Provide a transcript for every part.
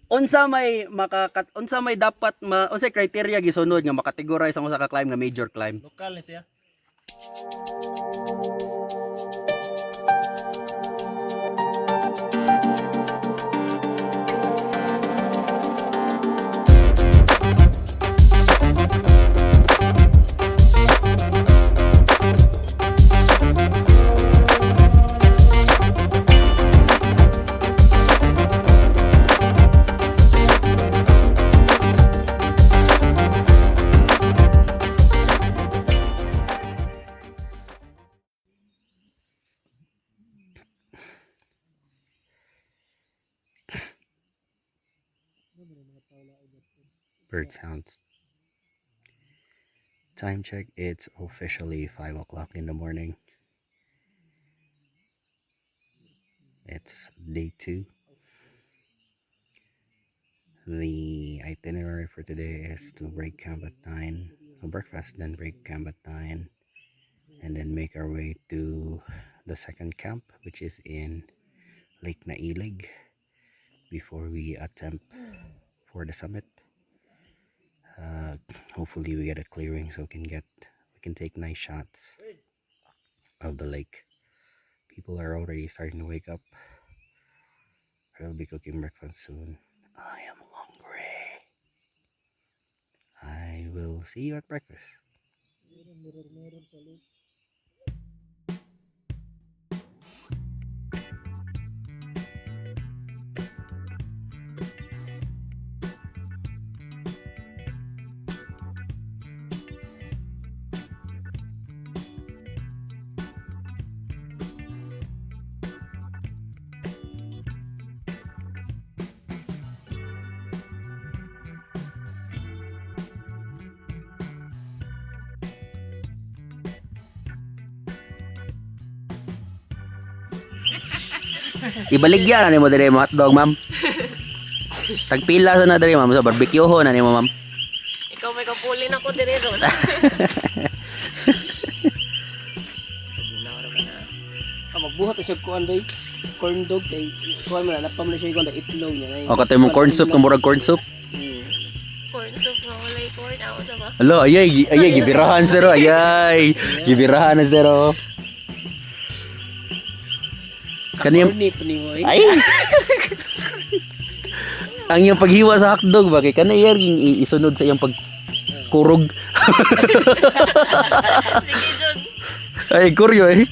Unsa may dapat unsay criteria gisunod nga makategorize ang usa ka climb nga major climb? Lokal ni siya. Bird sounds. Time check, it's officially 5 o'clock in the morning. It's day 2. The itinerary for today is to break camp at 9, breakfast, then break camp at 9, and then make our way to the second camp, which is in Lake Nailig, before we attempt for the summit. Hopefully we get a clearing so we can take nice shots of the lake. People are already starting to wake up. I'll be cooking breakfast soon. I am hungry. I will see you at breakfast. Ibaligya na nimo dire mo hotdog, ma'am. Tagpila sa na dire, ma'am, sa barbecue ho na nimo, ma'am. Ikaw may kapulin ako dire ron. Magbuhat siya kuan day. Corn dog kay kuan man napam na siya kuan itlog niya. O katay mo corn soup, murag corn soup. Corn soup nga walay corn ako sa ba. Hello, ayay gibirahan sero, ayay. Gibirahan sero. Kaniyang ay. Ang iyang paghiwa sa hotdog ba kay kanay isunod sa iyang pagkurog. Sige Jun. Ay kuryo eh.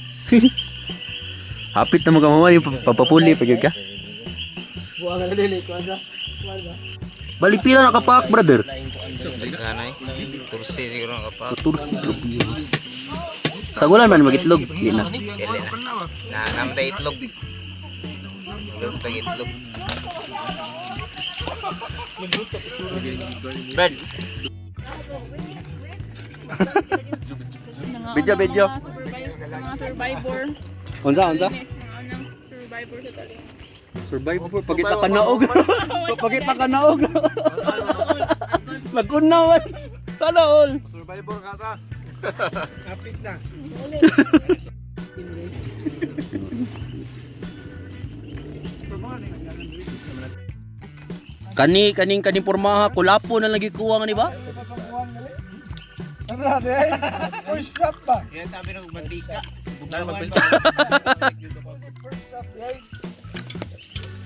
Hapit na mo ka mama yung papapuli pagod ka. Buang na dili kuan sa. Balik pila nakapak, brother. Kanay, tursi siguro ng kapak. Tursi bro. Sagulan man magitlog, di na. Kailan na. Namatay itlog. Itlog tag itlog. Brad. Video. Mga survivor. Unsa? Survivor sa tali. Survivor pagita ka naog. Pagita ka naog. Lagunawan. Sana all. Survivor ka ta. Kapit na. Kaning pormaha kulapo na lagi kuwang ni ba? Ano natin? Push up pa. Yan sabi ng mantika.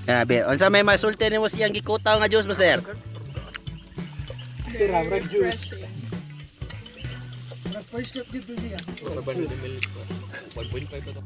Grabe, unsa may masulti nimo siyang gikutaw nga juice, master? Tira, red juice. First up dito siya. 1.5 to.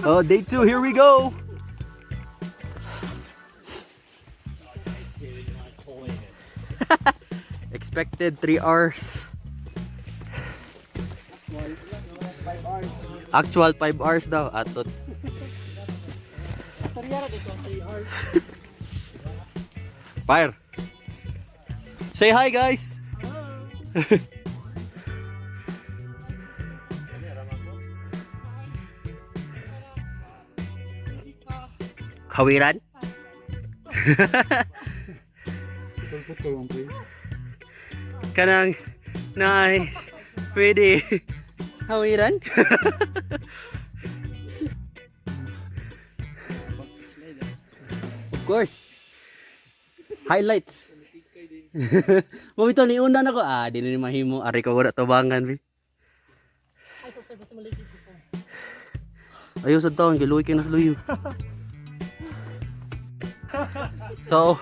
Oh, day 2, here we go. Expected 3 hours. Actual 5 hours daw atot. Fire. Say hi guys. Kawiran? Kanang nay pwede kawiran? Of course. Highlights. Mo bitaw ni una nako di na ni mahimo ari ko wala tabangan bi. Ay sa service mo ligid sa. Ayaw sa taon giluwi kay nas luyo. So,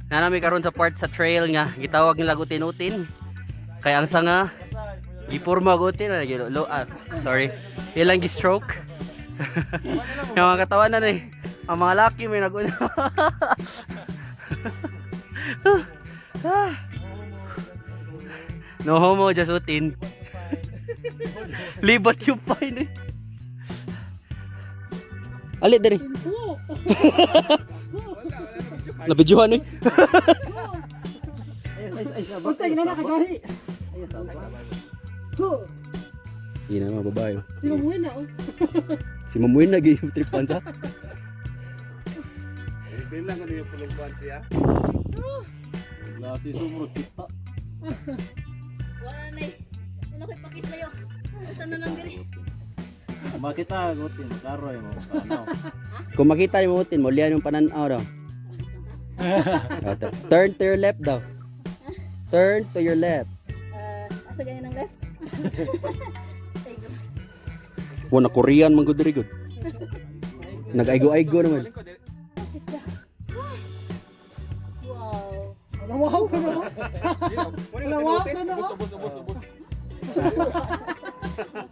nanami karon sa part sa trail nga gitawag nila gutin-utin. Kaya ang sanga giporma gutin sorry. Ilang gi-stroke. Yung mga katawanan eh. Ang mga laki may naguna. No homo, just utin. Libat yung pain eh. Alit dari. Nabidyohan eh. Pagtay na nakagahi. Hindi na mga babae. Sino mo na oh. Si Mamuin na yung tripan sa. Bilang ano yung pulang kuwan siya? Lati sumurot kita. Wala na eh. Ano ko'y pakis sa'yo? Basta na lang diri. Makita, gutin, karoy mo. Ano? Kung makita ni Mamutin, mulihan yung pananaw daw. Turn to your left daw. Turn to your left. Asa ganyan ng left? Wala Korean man gud diri gud. Nag-aigo-aigo naman. Wow. Wow ka na. Wow ka na.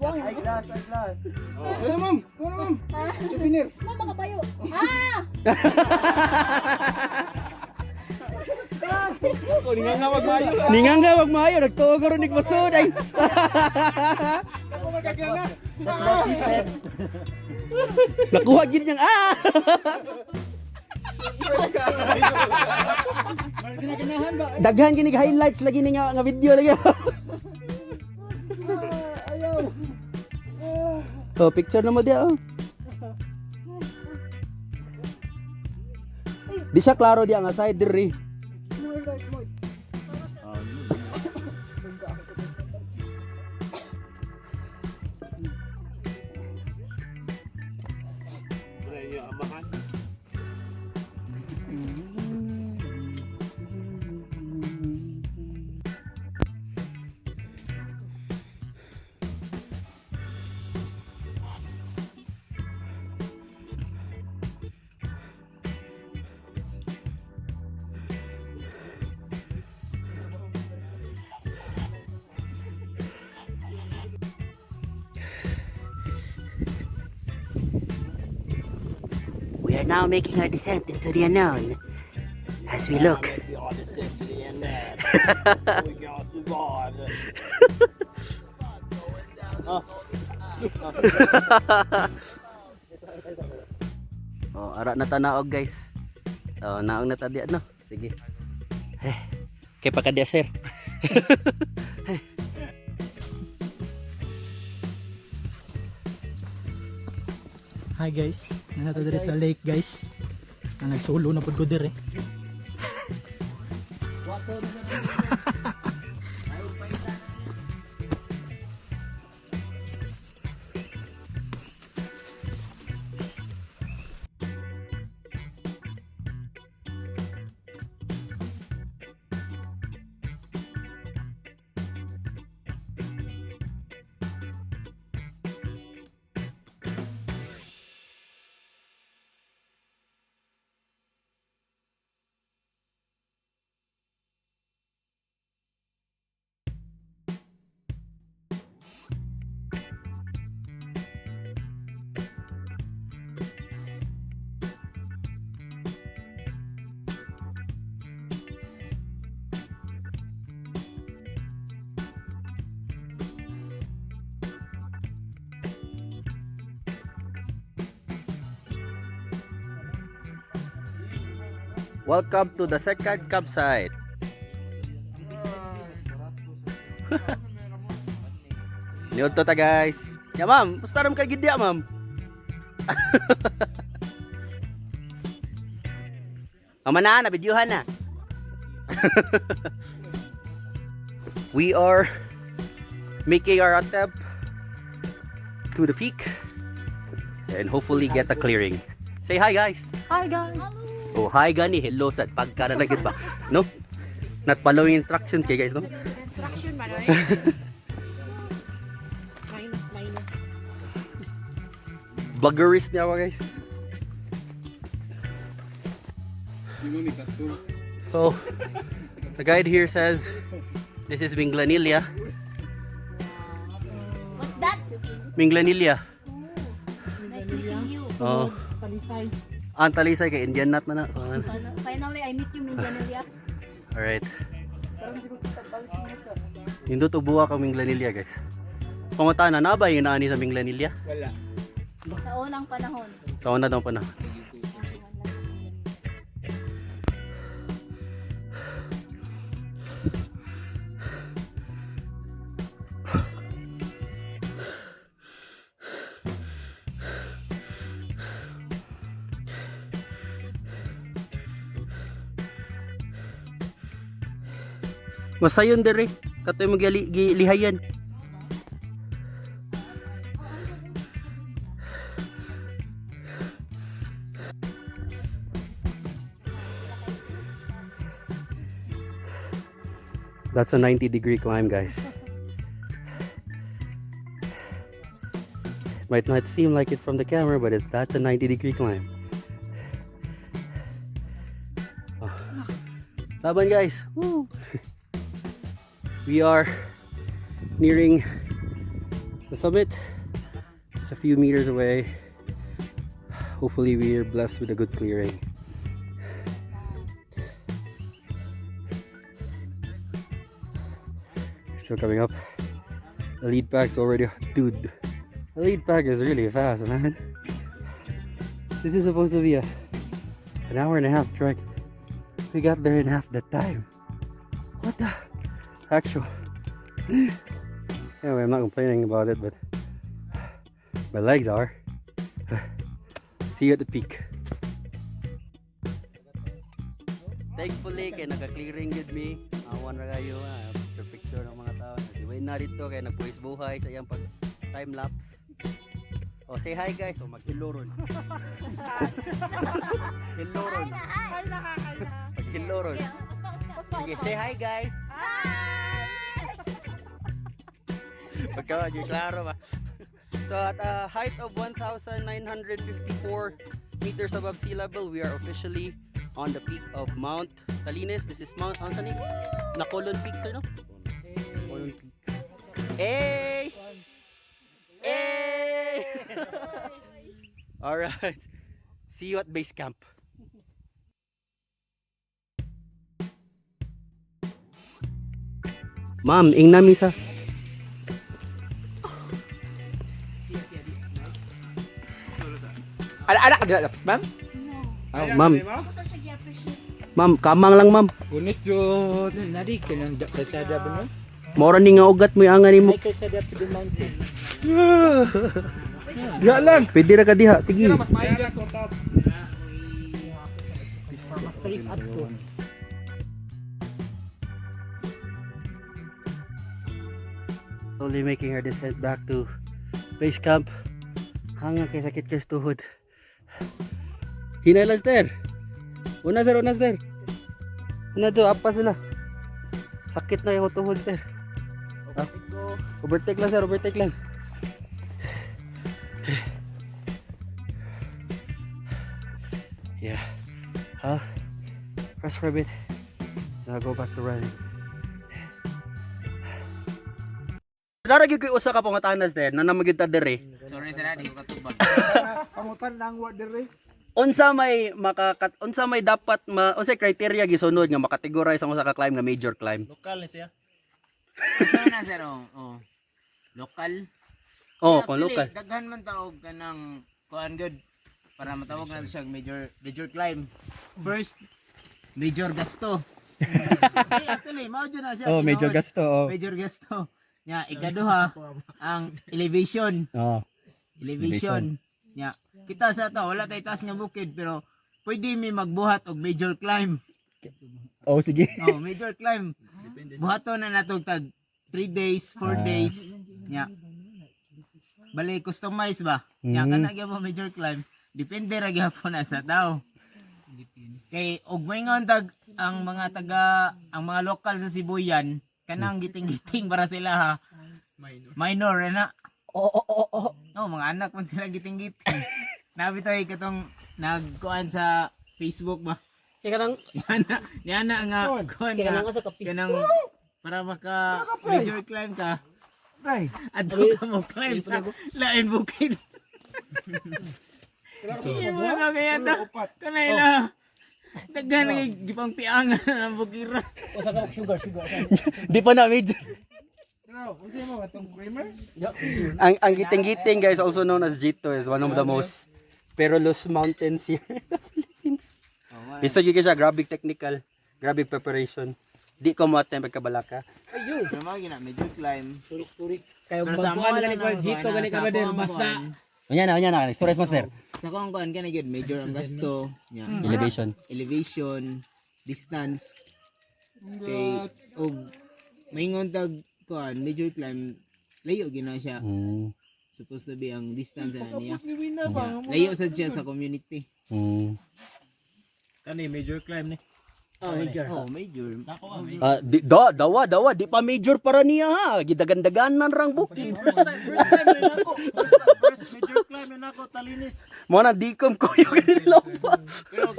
Ay, glass. Wala ma'am. Wala ma'am. Souvenir. Mama kabayo. Ah! Ningang nga wag maayo nagtuo garo nig masud ay. Ako magagana. Nakuha gid niyang Ginaganahan ba? Daghan kinig highlights lagi ni nga video lagi. Ayaw. Oh, picture na mo dia oh. Di siya klaro dia nga side diri. We are now making our descent into the unknown as we look. Oh, ara na tanaog guys. Oh, naong na tadi ano. Sige. Kay pa kadya sir. Hi guys, nanato diri sa lake guys. Nagsolo na pud ko diri. Welcome to the second campsite. Niod to ta guys. Ya ma'am, musta ram ka gid ya ma'am? Mama na videohan na. We are making our attempt to the peak and hopefully get a clearing. Say hi guys. Hi guys. Oh, hi gani. Hello sad pagka na nagid ba. No? Not following instructions kay guys, no? Instruction ba rin? Minus. Vloggerist niya ako guys. So, the guide here says this is Minglanilla. What's that? Minglanilla. Nice meeting you. Oh. Ang talisay kay Indian nut man na. Finally, I meet you, Minglanilla. Alright. Hindi to buwa ka Minglanilla guys. Pangutana na ba yung naani sa Minglanilla? Sa unang panahon. Sa una daw pa na. Masayon dere, katoy maglihayan. That's a 90-degree climb, guys. Might not seem like it from the camera, but that's a 90-degree climb. Oh. Laban, guys. Woo! We are nearing the summit, just a few meters away. Hopefully we are blessed with a good clearing. Still coming up. The lead pack's already, dude, the lead pack is really fast, man. This is supposed to be an hour and a half trek. We got there in half the time. What the actual? Anyway, I'm not complaining about it, but my legs are. See you at the peak. Thankfully, kay naka-clearing with me. Awan ra kayo, picture ng mga tao. Diway na dito kay nagpuwis buhay sa iyang pag time lapse. Oh, say hi guys. Oh, mag-hiloron. Hiloron. Mag-hiloron. Sige, say hi guys. Pagka yung klaro ba. So at a height of 1,954 meters above sea level, we are officially on the peak of Mount Talinis. This is Mount Anthony. Nacolon Peak, sir, no? Nacolon Peak. Hey! Hey! Alright. See you at base camp. Ma'am, ing nami sa. Anak ka dapat, ma'am? Ma'am. Ma'am, kamang lang ma'am. Kunit yun. Nari ka ng kasada ba, no? Mora ni nga ugat mo yung angan mo. Ay kasada to the mountain. Diha lang. Pwede ra ka diha, sige. Safe at ko. Slowly making our descent back to base camp. Hanga kay sakit kay tuhod. Hinay Laster. Una sir. Una to, apa sila. Sakit na yung tuhod sir. Ah, overtake lang sir, overtake lang. Yeah. Rest for a bit. Now go back to running. Darag yung usa ka pangutanas din, na namagid ta dere. Sorry sir, di ko katubag. Pangutan lang wa dere. Unsa may dapat unsay criteria gisunod nga makategorize ang usa ka climb nga major climb? Lokal ni siya. Saan na sir? Oh. Lokal. Oh, Kaya kung pili, local. Daghan man taog ka ng kuan good para matawag na siya major climb. First, major gasto. Actually, mao dyan na siya. Oh, medyo tinuod. gasto. Oh. Major gasto. Nya, ikaduha, ang elevation. Oh. Elevation. Nya, kita sa to, wala tayo taas nga bukid, pero pwede mi magbuhat og major climb. Oh, sige. Oh, major climb. Buhaton na natog tag 3 days, 4 days. Nya. Bali customize ba? Nya kana gyud mo major climb. Depende ra gyapon na sa tao. Kay og moingon tag ang mga lokal sa Sibuyan kanang giting-giting para sila ha. Minor na. Oh, mga anak man sila giting-giting. Nabitoy katong nagkuan sa Facebook ba? Kaya kanang Niana nga kuan kaya nga kanang sa kape. kanang para maka major climb ka. Right. Adto ka mo climb sa lain bukid. Sige mo na kaya ta. Kanay na. Daghan nga gipang piangan ang bukira. O sa ka sugar. Di pa na medyo. Ang giting-giting guys, also known as Jito, is one of the most perilous mountains here in the Philippines. Gusto nyo siya, grabe technical, grabe preparation. Di ko mo attempt pagkabalaka. Ayun. Pero mga gina major climb. Turik. Kayo Pero sa magkuhan mga gani ko Jito gani ka ba din basta. Anya na, Stories Master. Sa kung kuan ka na yun, major ang gasto. Nya. Elevation. Distance. Kay og maingon tag kuan major climb layo gina siya. Supposed to be ang distance na niya. Layo sad siya sa community. Kani major climb ni. Oh, major. Oh, major. Dawa, di pa major para niya ha. Gidagan-daganan rang bukid. First major climb na ako talinis. Mo na dikom ko yung ganilo pa. Pero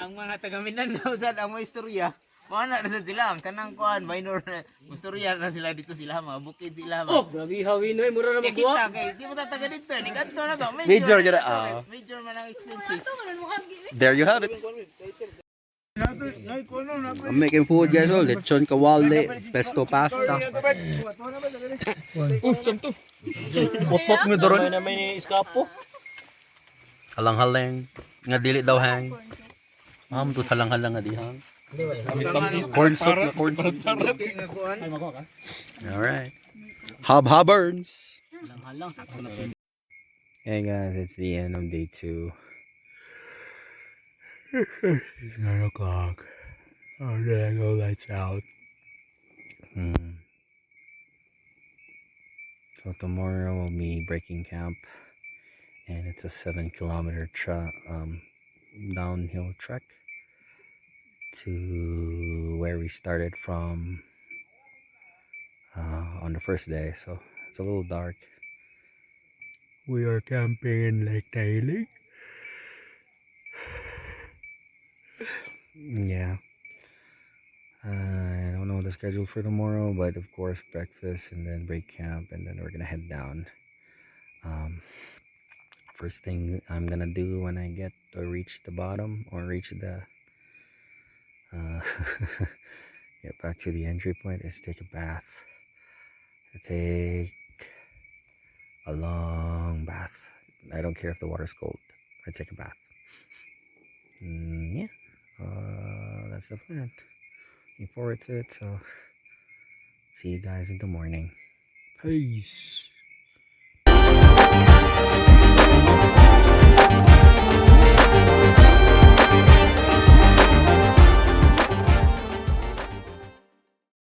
ang mga taga Mindanao sad ang mga istorya. Mana na sad sila ang kanang kuan minor na istorya na sila dito sila mga bukid sila Oh, mga. grabe hawin oy mura na Kaya magbuhat. kita kay di mo ta taga dito ni kanto na to. Major gina, Major man ang expenses. There you have it. I'm making food guys, oh, lechon kawali, pesto pasta. Samto. Pupok mo doron. Na may iskapo. Halang-halang. Nga dili daw hang. To salang-halang nga dihang. Corn soup na corn soup. Alright. Hub-hubbers. Hey guys, it's the end of day 2. It's 9 o'clock. Oh, there go lights out. So tomorrow we'll be breaking camp, and it's a 7-kilometer downhill trek to where we started from on the first day. So it's a little dark. We are camping in Lake Daily. Yeah. I don't know the schedule for tomorrow, but of course breakfast and then break camp, and then we're gonna head down. First thing I'm gonna do when I get or reach the bottom or reach the get back to the entry point is take a bath. Take a long bath. I don't care if the water's cold. I take a bath. Yeah. That's the plan. Looking forward to it. So see you guys in the morning. Peace.